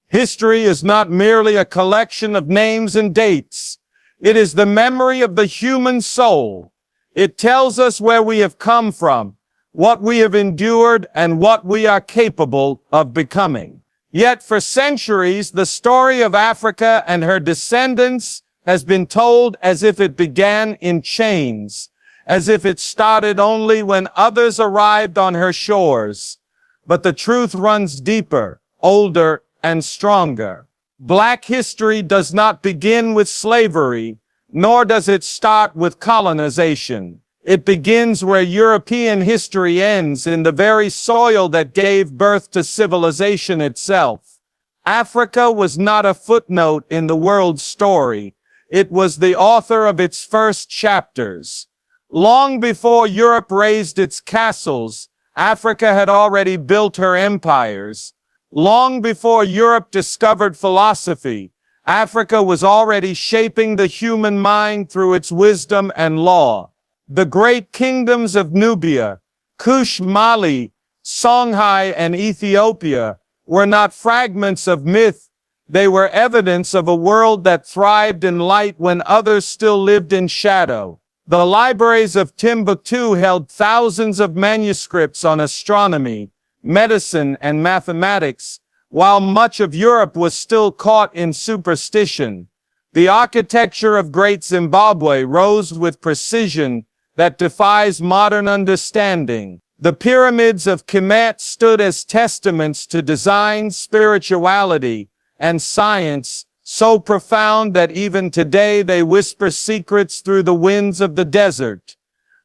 History is not merely a collection of names and dates. It is the memory of the human soul. It tells us where we have come from, what we have endured, and what we are capable of becoming. Yet for centuries, the story of Africa and her descendants has been told as if it began in chains, as if it started only when others arrived on her shores. But the truth runs deeper, older, and stronger. Black history does not begin with slavery, nor does it start with colonization. It begins where European history ends, in the very soil that gave birth to civilization itself. Africa was not a footnote in the world's story. It was the author of its first chapters. Long before Europe raised its castles, Africa had already built her empires. Long before Europe discovered philosophy, Africa was already shaping the human mind through its wisdom and law. The great kingdoms of Nubia, Kush, Mali, Songhai, and Ethiopia were not fragments of myth. They were evidence of a world that thrived in light when others still lived in shadow. The libraries of Timbuktu held thousands of manuscripts on astronomy, medicine, and mathematics, while much of Europe was still caught in superstition. The architecture of Great Zimbabwe rose with precision that defies modern understanding. The pyramids of Kemet stood as testaments to design, spirituality, and science, so profound that even today they whisper secrets through the winds of the desert.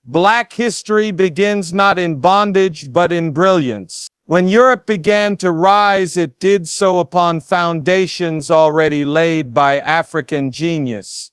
Black history begins not in bondage but in brilliance. When Europe began to rise, it did so upon foundations already laid by African genius.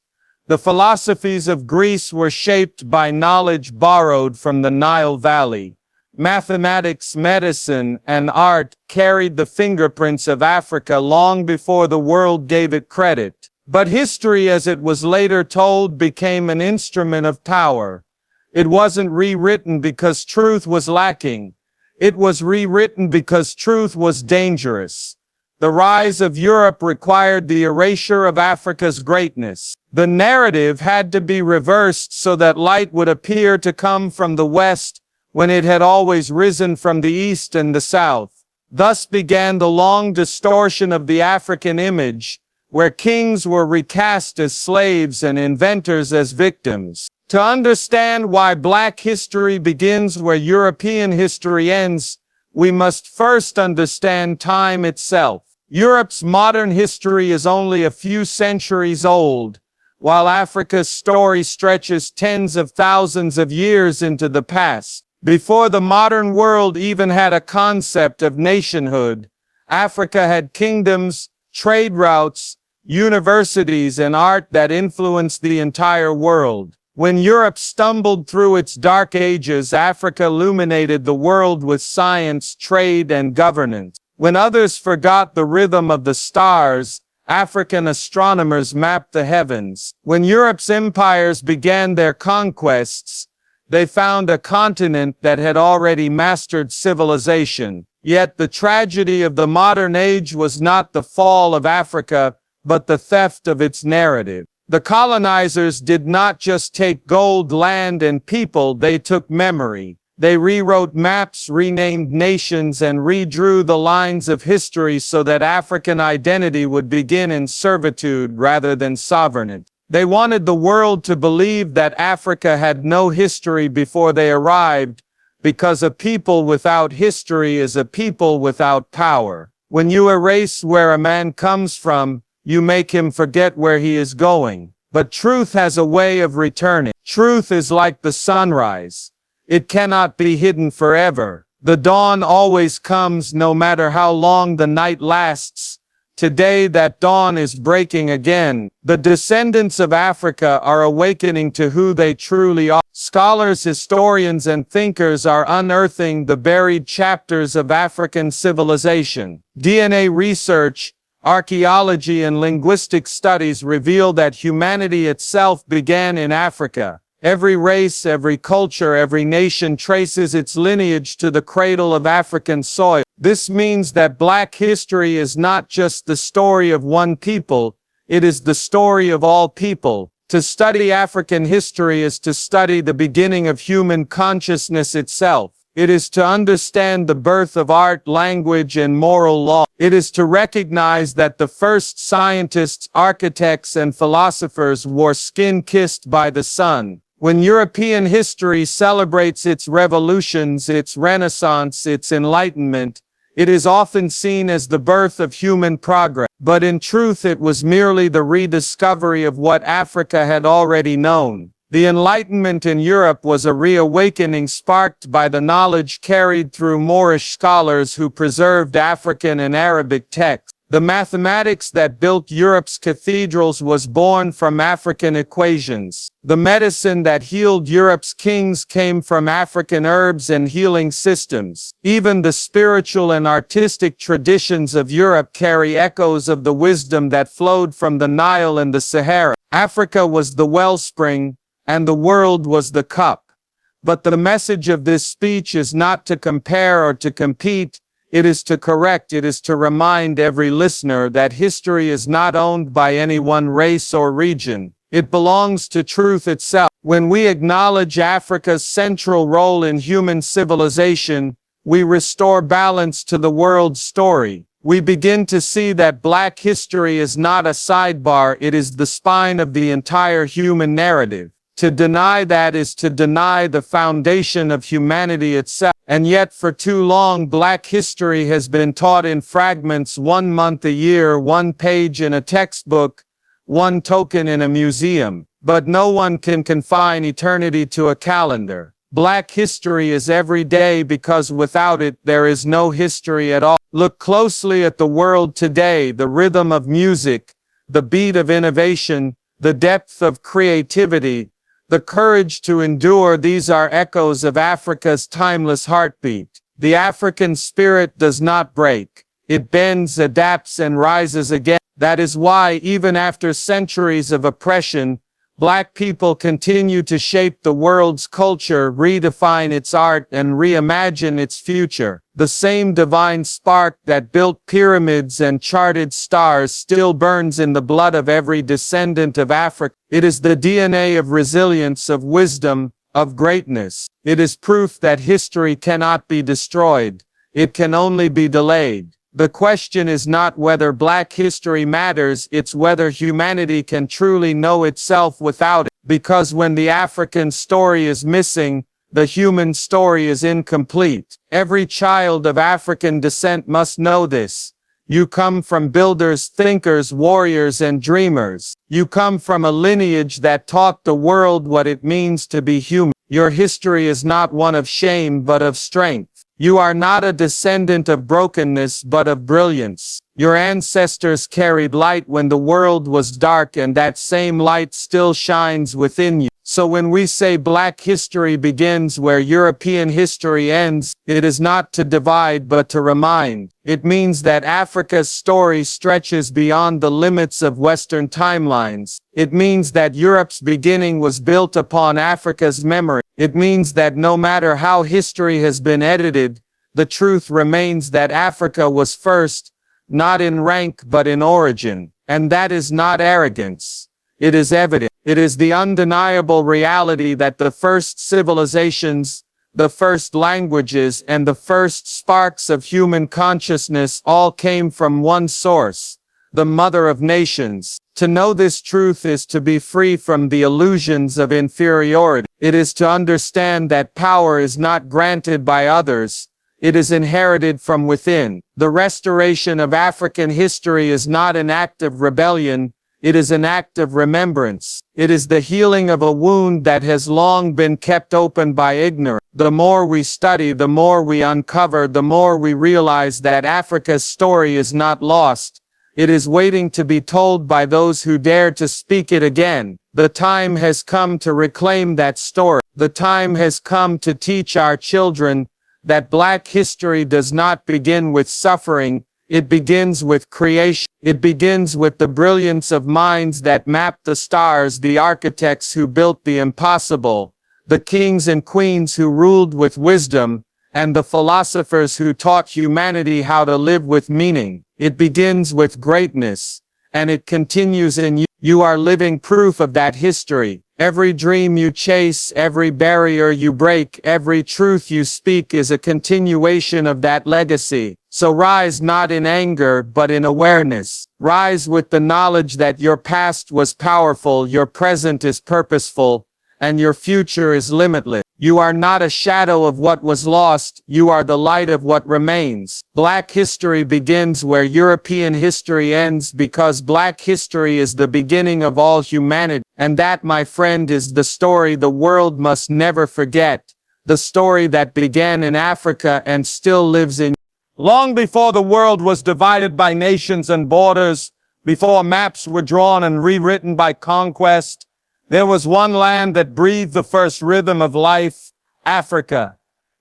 The philosophies of Greece were shaped by knowledge borrowed from the Nile Valley. Mathematics, medicine, and art carried the fingerprints of Africa long before the world gave it credit. But history, as it was later told, became an instrument of power. It wasn't rewritten because truth was lacking. It was rewritten because truth was dangerous. The rise of Europe required the erasure of Africa's greatness. The narrative had to be reversed so that light would appear to come from the West when it had always risen from the East and the South. Thus began the long distortion of the African image, where kings were recast as slaves and inventors as victims. To understand why Black history begins where European history ends, we must first understand time itself. Europe's modern history is only a few centuries old, while Africa's story stretches tens of thousands of years into the past. Before the modern world even had a concept of nationhood, Africa had kingdoms, trade routes, universities, and art that influenced the entire world. When Europe stumbled through its dark ages, Africa illuminated the world with science, trade, and governance. When others forgot the rhythm of the stars, African astronomers mapped the heavens. When Europe's empires began their conquests, they found a continent that had already mastered civilization. Yet the tragedy of the modern age was not the fall of Africa, but the theft of its narrative. The colonizers did not just take gold, land, and people, they took memory. They rewrote maps, renamed nations, and redrew the lines of history so that African identity would begin in servitude rather than sovereignty. They wanted the world to believe that Africa had no history before they arrived, because a people without history is a people without power. When you erase where a man comes from, you make him forget where he is going. But truth has a way of returning. Truth is like the sunrise. It cannot be hidden forever. The dawn always comes no matter how long the night lasts. Today that dawn is breaking again. The descendants of Africa are awakening to who they truly are. Scholars, historians, and thinkers are unearthing the buried chapters of African civilization. DNA research, archaeology, and linguistic studies reveal that humanity itself began in Africa. Every race, every culture, every nation traces its lineage to the cradle of African soil. This means that Black history is not just the story of one people, it is the story of all people. To study African history is to study the beginning of human consciousness itself. It is to understand the birth of art, language, and moral law. It is to recognize that the first scientists, architects, and philosophers were skin-kissed by the sun. When European history celebrates its revolutions, its renaissance, its enlightenment, it is often seen as the birth of human progress. But in truth, it was merely the rediscovery of what Africa had already known. The Enlightenment in Europe was a reawakening sparked by the knowledge carried through Moorish scholars who preserved African and Arabic texts. The mathematics that built Europe's cathedrals was born from African equations. The medicine that healed Europe's kings came from African herbs and healing systems. Even the spiritual and artistic traditions of Europe carry echoes of the wisdom that flowed from the Nile and the Sahara. Africa was the wellspring, and the world was the cup. But the message of this speech is not to compare or to compete, it is to correct, it is to remind every listener that history is not owned by any one race or region. It belongs to truth itself. When we acknowledge Africa's central role in human civilization, we restore balance to the world's story. We begin to see that Black history is not a sidebar, it is the spine of the entire human narrative. To deny that is to deny the foundation of humanity itself. And yet for too long Black history has been taught in fragments, 1 month a year, 1 page in a textbook, 1 token in a museum. But no one can confine eternity to a calendar. Black history is every day because without it there is no history at all. Look closely at the world today, the rhythm of music, the beat of innovation, the depth of creativity, the courage to endure. These are echoes of Africa's timeless heartbeat. The African spirit does not break. It bends, adapts, and rises again. That is why, even after centuries of oppression, Black people continue to shape the world's culture, redefine its art, and reimagine its future. The same divine spark that built pyramids and charted stars still burns in the blood of every descendant of Africa. It is the DNA of resilience, of wisdom, of greatness. It is proof that history cannot be destroyed. It can only be delayed. The question is not whether Black history matters, it's whether humanity can truly know itself without it. Because when the African story is missing, the human story is incomplete. Every child of African descent must know this. You come from builders, thinkers, warriors, and dreamers. You come from a lineage that taught the world what it means to be human. Your history is not one of shame but of strength. You are not a descendant of brokenness but of brilliance. Your ancestors carried light when the world was dark, and that same light still shines within you. So when we say Black history begins where European history ends, it is not to divide but to remind. It means that Africa's story stretches beyond the limits of Western timelines. It means that Europe's beginning was built upon Africa's memory. It means that no matter how history has been edited, the truth remains that Africa was first, not in rank but in origin. And that is not arrogance. It is evident. It is the undeniable reality that the first civilizations, the first languages, and the first sparks of human consciousness all came from one source, the Mother of Nations. To know this truth is to be free from the illusions of inferiority. It is to understand that power is not granted by others, it is inherited from within. The restoration of African history is not an act of rebellion, it is an act of remembrance. It is the healing of a wound that has long been kept open by ignorance. The more we study, the more we uncover, the more we realize that Africa's story is not lost. It is waiting to be told by those who dare to speak it again. The time has come to reclaim that story. The time has come to teach our children that Black history does not begin with suffering, it begins with creation. It begins with the brilliance of minds that mapped the stars, the architects who built the impossible, the kings and queens who ruled with wisdom, and the philosophers who taught humanity how to live with meaning. It begins with greatness, and it continues in you. You are living proof of that history. Every dream you chase, every barrier you break, every truth you speak is a continuation of that legacy. So rise not in anger, but in awareness. Rise with the knowledge that your past was powerful, your present is purposeful, and your future is limitless. You are not a shadow of what was lost, you are the light of what remains. Black history begins where European history ends, because Black history is the beginning of all humanity. And that, my friend, is the story the world must never forget. The story that began in Africa and still lives in. Long before the world was divided by nations and borders, before maps were drawn and rewritten by conquest, there was one land that breathed the first rhythm of life, Africa.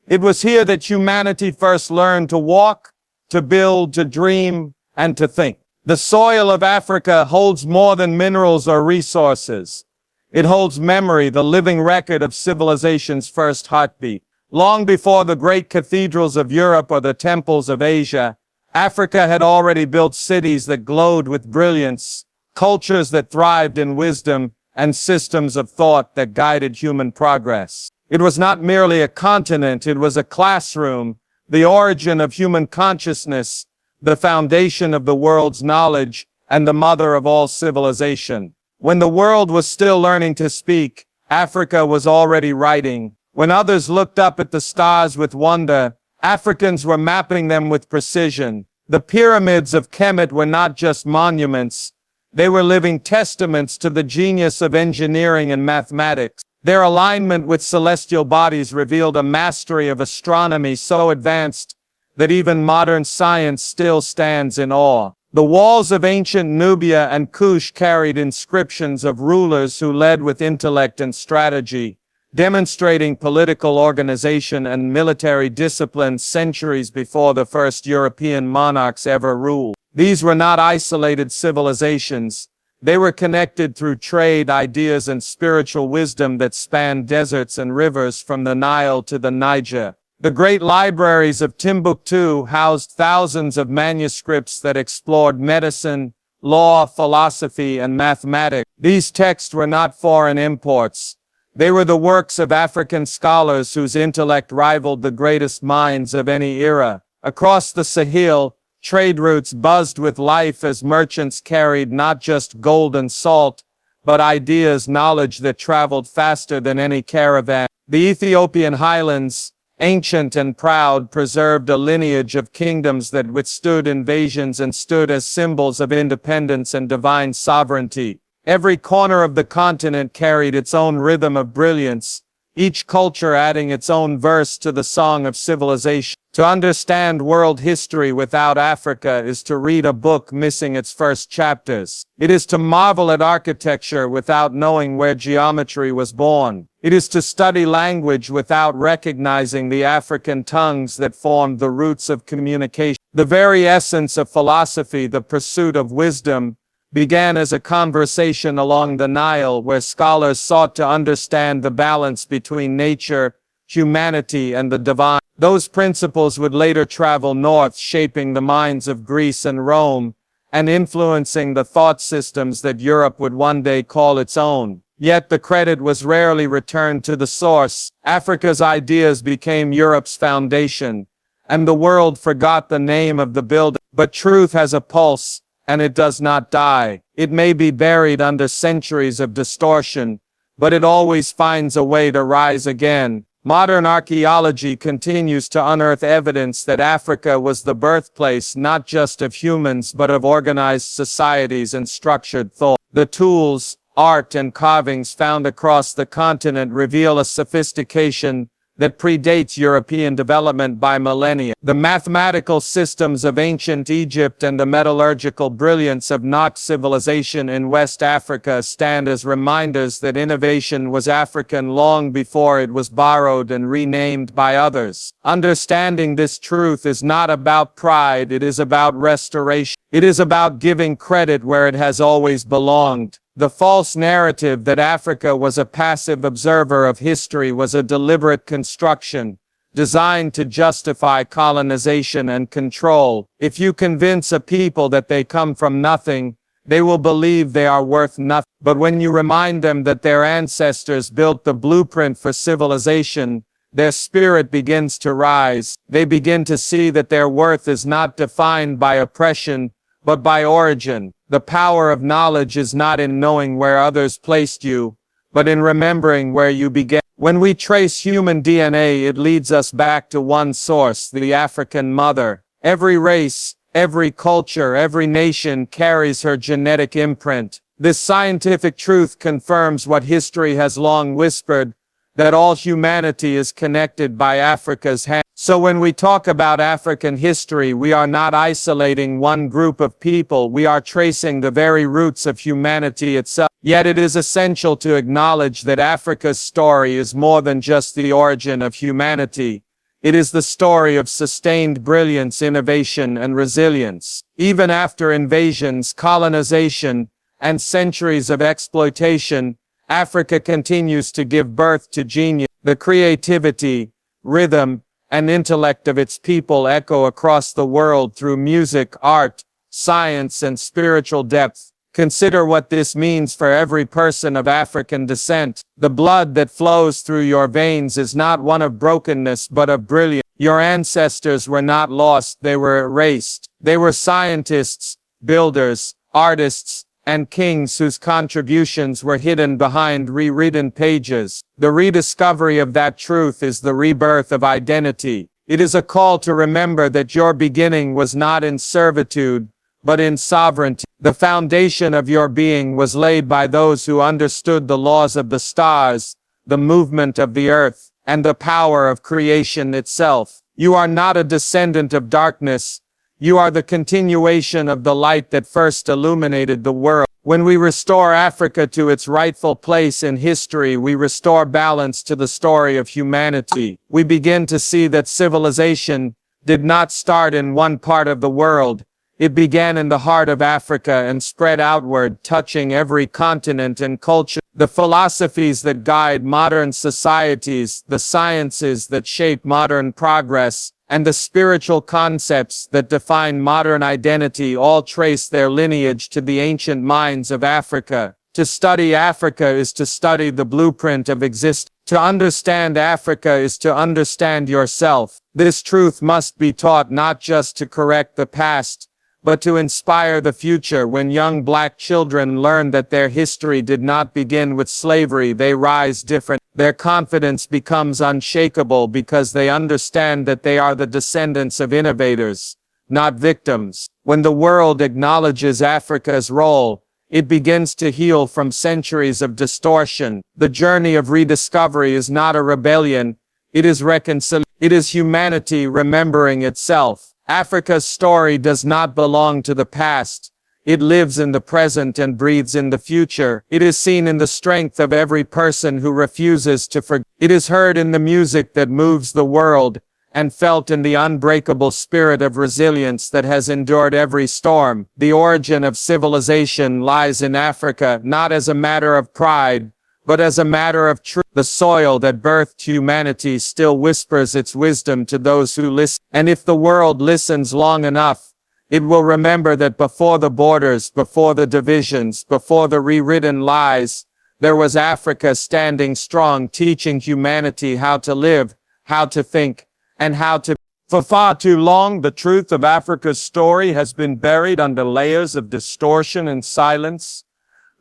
It was here that humanity first learned to walk, to build, to dream, and to think. The soil of Africa holds more than minerals or resources. It holds memory, the living record of civilization's first heartbeat. Long before the great cathedrals of Europe or the temples of Asia, Africa had already built cities that glowed with brilliance, cultures that thrived in wisdom, and systems of thought that guided human progress. It was not merely a continent, it was a classroom, the origin of human consciousness, the foundation of the world's knowledge, and the mother of all civilization. When the world was still learning to speak, Africa was already writing. When others looked up at the stars with wonder, Africans were mapping them with precision. The pyramids of Kemet were not just monuments, they were living testaments to the genius of engineering and mathematics. Their alignment with celestial bodies revealed a mastery of astronomy so advanced that even modern science still stands in awe. The walls of ancient Nubia and Kush carried inscriptions of rulers who led with intellect and strategy, demonstrating political organization and military discipline centuries before the first European monarchs ever ruled. These were not isolated civilizations. They were connected through trade, ideas, and spiritual wisdom that spanned deserts and rivers from the Nile to the Niger. The great libraries of Timbuktu housed thousands of manuscripts that explored medicine, law, philosophy, and mathematics. These texts were not foreign imports. They were the works of African scholars whose intellect rivaled the greatest minds of any era. Across the Sahel, trade routes buzzed with life as merchants carried not just gold and salt, but ideas, knowledge that traveled faster than any caravan. The Ethiopian highlands, ancient and proud, preserved a lineage of kingdoms that withstood invasions and stood as symbols of independence and divine sovereignty. Every corner of the continent carried its own rhythm of brilliance, each culture adding its own verse to the song of civilization. To understand world history without Africa is to read a book missing its first chapters. It is to marvel at architecture without knowing where geometry was born. It is to study language without recognizing the African tongues that formed the roots of communication. The very essence of philosophy, the pursuit of wisdom, began as a conversation along the Nile where scholars sought to understand the balance between nature, humanity, and the divine. Those principles would later travel north, shaping the minds of Greece and Rome, and influencing the thought systems that Europe would one day call its own. Yet the credit was rarely returned to the source. Africa's ideas became Europe's foundation, and the world forgot the name of the builder. But truth has a pulse, and it does not die. It may be buried under centuries of distortion, but it always finds a way to rise again. Modern archaeology continues to unearth evidence that Africa was the birthplace not just of humans but of organized societies and structured thought. The tools, art, and carvings found across the continent reveal a sophistication that predates European development by millennia. The mathematical systems of ancient Egypt and the metallurgical brilliance of Nok civilization in West Africa stand as reminders that innovation was African long before it was borrowed and renamed by others. Understanding this truth is not about pride, it is about restoration. It is about giving credit where it has always belonged. The false narrative that Africa was a passive observer of history was a deliberate construction, designed to justify colonization and control. If you convince a people that they come from nothing, they will believe they are worth nothing. But when you remind them that their ancestors built the blueprint for civilization, their spirit begins to rise. They begin to see that their worth is not defined by oppression, but by origin. The power of knowledge is not in knowing where others placed you, but in remembering where you began. When we trace human DNA, it leads us back to one source, the African mother. Every race, every culture, every nation carries her genetic imprint. This scientific truth confirms what history has long whispered, that all humanity is connected by Africa's hand. So when we talk about African history, we are not isolating one group of people, we are tracing the very roots of humanity itself. Yet it is essential to acknowledge that Africa's story is more than just the origin of humanity. It is the story of sustained brilliance, innovation, and resilience. Even after invasions, colonization, and centuries of exploitation, Africa continues to give birth to genius. The creativity, rhythm, and intellect of its people echo across the world through music, art, science, and spiritual depth. Consider what this means for every person of African descent. The blood that flows through your veins is not one of brokenness but of brilliance. Your ancestors were not lost, they were erased. They were scientists, builders, artists, and kings whose contributions were hidden behind rewritten pages. The rediscovery of that truth is the rebirth of identity. It is a call to remember that your beginning was not in servitude, but in sovereignty. The foundation of your being was laid by those who understood the laws of the stars, the movement of the earth, and the power of creation itself. You are not a descendant of darkness. You are the continuation of the light that first illuminated the world. When we restore Africa to its rightful place in history, we restore balance to the story of humanity. We begin to see that civilization did not start in one part of the world. It began in the heart of Africa and spread outward, touching every continent and culture. The philosophies that guide modern societies, the sciences that shape modern progress, and the spiritual concepts that define modern identity all trace their lineage to the ancient minds of Africa. To study Africa is to study the blueprint of existence. To understand Africa is to understand yourself. This truth must be taught not just to correct the past, but to inspire the future. When young black children learn that their history did not begin with slavery, they rise different. Their confidence becomes unshakable because they understand that they are the descendants of innovators, not victims. When the world acknowledges Africa's role, it begins to heal from centuries of distortion. The journey of rediscovery is not a rebellion, it is reconciliation. It is humanity remembering itself. Africa's story does not belong to the past. It lives in the present and breathes in the future. It is seen in the strength of every person who refuses to forget. It is heard in the music that moves the world, and felt in the unbreakable spirit of resilience that has endured every storm. The origin of civilization lies in Africa, not as a matter of pride, but as a matter of truth. The soil that birthed humanity still whispers its wisdom to those who listen. And if the world listens long enough, it will remember that before the borders, before the divisions, before the rewritten lies, there was Africa standing strong, teaching humanity how to live, how to think, and how to. For far too long, the truth of Africa's story has been buried under layers of distortion and silence.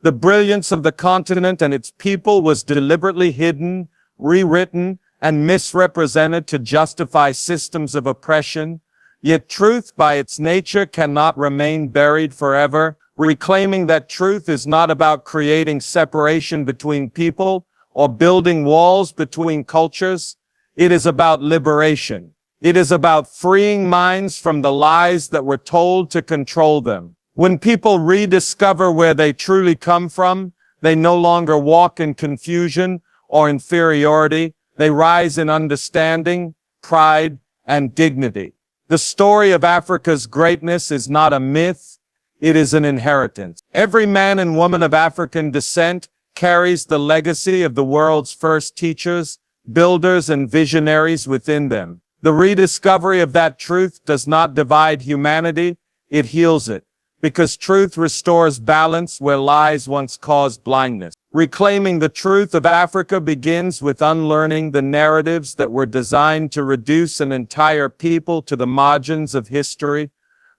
The brilliance of the continent and its people was deliberately hidden, rewritten, and misrepresented to justify systems of oppression. Yet truth by its nature cannot remain buried forever. Reclaiming that truth is not about creating separation between people or building walls between cultures. It is about liberation. It is about freeing minds from the lies that were told to control them. When people rediscover where they truly come from, they no longer walk in confusion or inferiority. They rise in understanding, pride, and dignity. The story of Africa's greatness is not a myth, it is an inheritance. Every man and woman of African descent carries the legacy of the world's first teachers, builders and visionaries within them. The rediscovery of that truth does not divide humanity, it heals it. Because truth restores balance where lies once caused blindness. Reclaiming the truth of Africa begins with unlearning the narratives that were designed to reduce an entire people to the margins of history.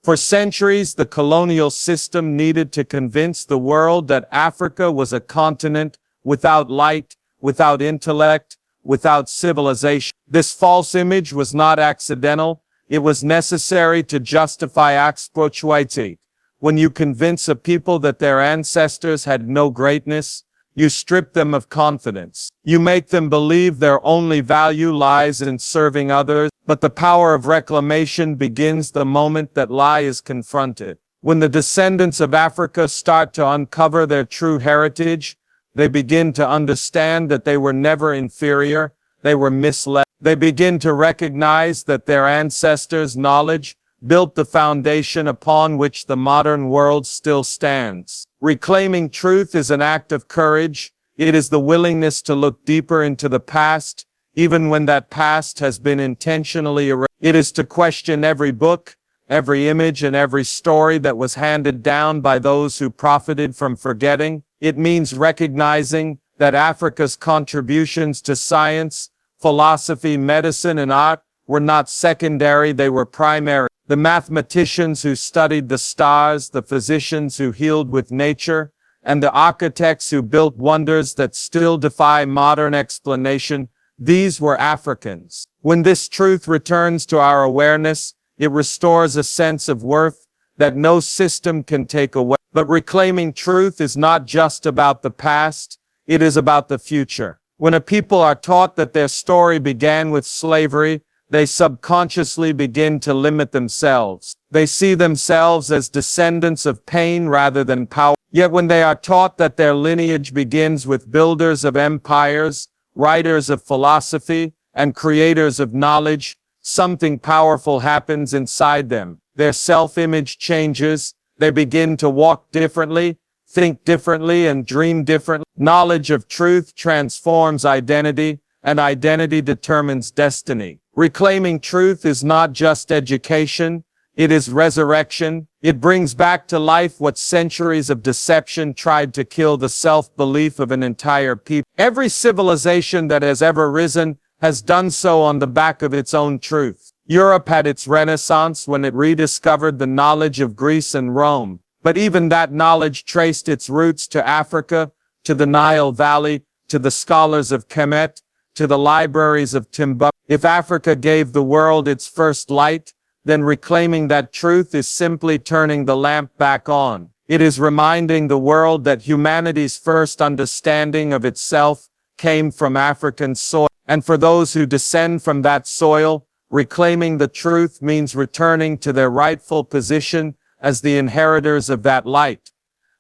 For centuries, the colonial system needed to convince the world that Africa was a continent without light, without intellect, without civilization. This false image was not accidental. It was necessary to justify exploitation. When you convince a people that their ancestors had no greatness, you strip them of confidence. You make them believe their only value lies in serving others, but the power of reclamation begins the moment that lie is confronted. When the descendants of Africa start to uncover their true heritage, they begin to understand that they were never inferior, they were misled. They begin to recognize that their ancestors' knowledge built the foundation upon which the modern world still stands. Reclaiming truth is an act of courage. It is the willingness to look deeper into the past, even when that past has been intentionally erased. It is to question every book, every image, and every story that was handed down by those who profited from forgetting. It means recognizing that Africa's contributions to science, philosophy, medicine, and art were not secondary, they were primary. The mathematicians who studied the stars, the physicians who healed with nature, and the architects who built wonders that still defy modern explanation, these were Africans. When this truth returns to our awareness, it restores a sense of worth that no system can take away. But reclaiming truth is not just about the past, it is about the future. When a people are taught that their story began with slavery, they subconsciously begin to limit themselves. They see themselves as descendants of pain rather than power. Yet when they are taught that their lineage begins with builders of empires, writers of philosophy, and creators of knowledge, something powerful happens inside them. Their self-image changes. They begin to walk differently, think differently, and dream differently. Knowledge of truth transforms identity, and identity determines destiny. Reclaiming truth is not just education, it is resurrection. It brings back to life what centuries of deception tried to kill the self-belief of an entire people. Every civilization that has ever risen has done so on the back of its own truth. Europe had its Renaissance when it rediscovered the knowledge of Greece and Rome, but even that knowledge traced its roots to Africa, to the Nile Valley, to the scholars of Kemet, to the libraries of Timbuktu. If Africa gave the world its first light, then reclaiming that truth is simply turning the lamp back on. It is reminding the world that humanity's first understanding of itself came from African soil. And for those who descend from that soil, reclaiming the truth means returning to their rightful position as the inheritors of that light.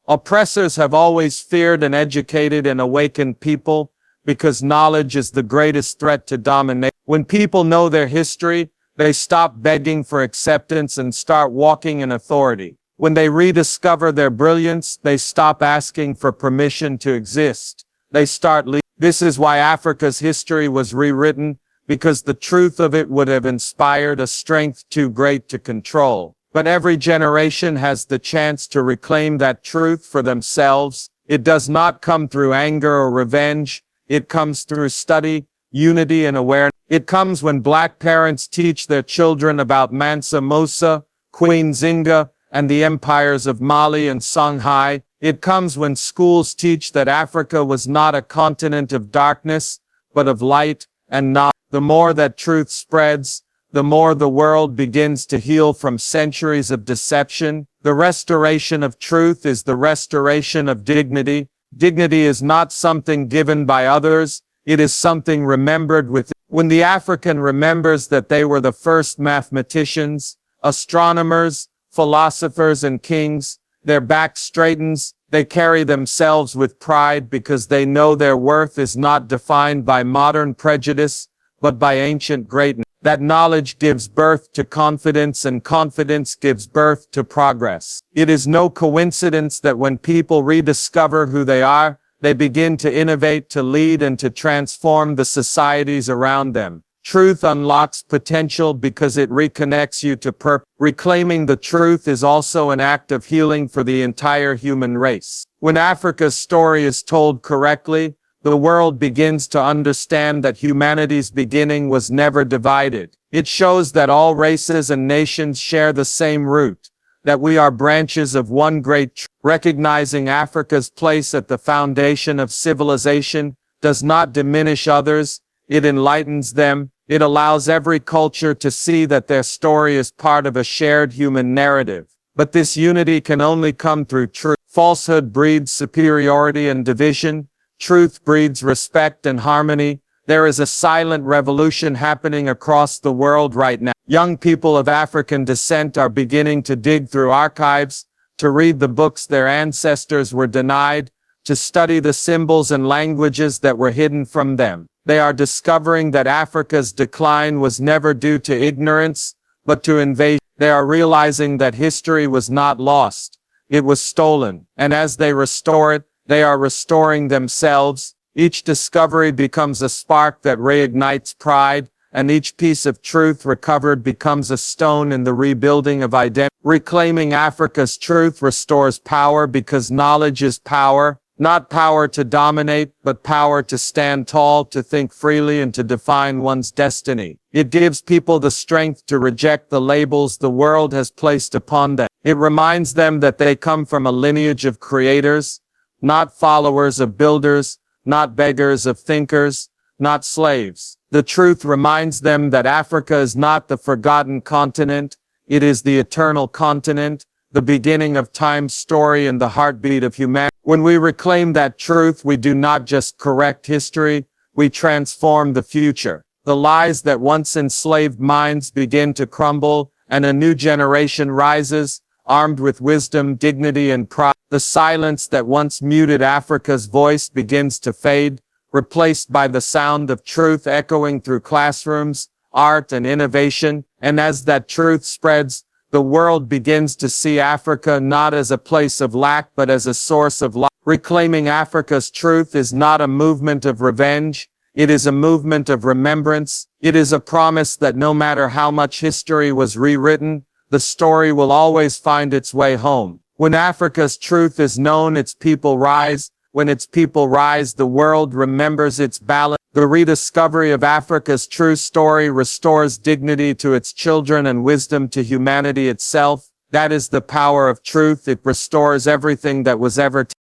Oppressors have always feared an educated and awakened people, because knowledge is the greatest threat to domination. When people know their history, they stop begging for acceptance and start walking in authority. When they rediscover their brilliance, they stop asking for permission to exist. They start leading. This is why Africa's history was rewritten, because the truth of it would have inspired a strength too great to control. But every generation has the chance to reclaim that truth for themselves. It does not come through anger or revenge. It comes through study, unity, and awareness. It comes when Black parents teach their children about Mansa Musa, Queen Zinga, and the empires of Mali and Songhai. It comes when schools teach that Africa was not a continent of darkness, but of light and knowledge. The more that truth spreads, the more the world begins to heal from centuries of deception. The restoration of truth is the restoration of dignity. Dignity is not something given by others, it is something remembered within. When the African remembers that they were the first mathematicians, astronomers, philosophers, and kings, their back straightens. They carry themselves with pride because they know their worth is not defined by modern prejudice, but by ancient greatness. That knowledge gives birth to confidence, and confidence gives birth to progress. It is no coincidence that when people rediscover who they are, they begin to innovate, to lead, and to transform the societies around them. Truth unlocks potential because it reconnects you to purpose. Reclaiming the truth is also an act of healing for the entire human race. When Africa's story is told correctly, the world begins to understand that humanity's beginning was never divided. It shows that all races and nations share the same root, that we are branches of one great tree. Recognizing Africa's place at the foundation of civilization does not diminish others, it enlightens them. It allows every culture to see that their story is part of a shared human narrative. But this unity can only come through truth. Falsehood breeds superiority and division. Truth breeds respect and harmony. There is a silent revolution happening across the world right now. Young people of African descent are beginning to dig through archives, to read the books their ancestors were denied, to study the symbols and languages that were hidden from them. They are discovering that Africa's decline was never due to ignorance, but to invasion. They are realizing that history was not lost, it was stolen. And as they restore it, they are restoring themselves. Each discovery becomes a spark that reignites pride, and each piece of truth recovered becomes a stone in the rebuilding of identity. Reclaiming Africa's truth restores power because knowledge is power. Not power to dominate, but power to stand tall, to think freely, and to define one's destiny. It gives people the strength to reject the labels the world has placed upon them. It reminds them that they come from a lineage of creators, not followers of builders, not beggars of thinkers, not slaves. The truth reminds them that Africa is not the forgotten continent, it is the eternal continent, the beginning of time's story and the heartbeat of humanity. When we reclaim that truth, we do not just correct history, we transform the future. The lies that once enslaved minds begin to crumble, and a new generation rises, armed with wisdom, dignity, and pride. The silence that once muted Africa's voice begins to fade, replaced by the sound of truth echoing through classrooms, art, and innovation. And as that truth spreads, the world begins to see Africa not as a place of lack but as a source of life. Reclaiming Africa's truth is not a movement of revenge, it is a movement of remembrance. It is a promise that no matter how much history was rewritten, the story will always find its way home. When Africa's truth is known, its people rise. When its people rise, the world remembers its balance. The rediscovery of Africa's true story restores dignity to its children and wisdom to humanity itself. That is the power of truth. It restores everything that was ever taken.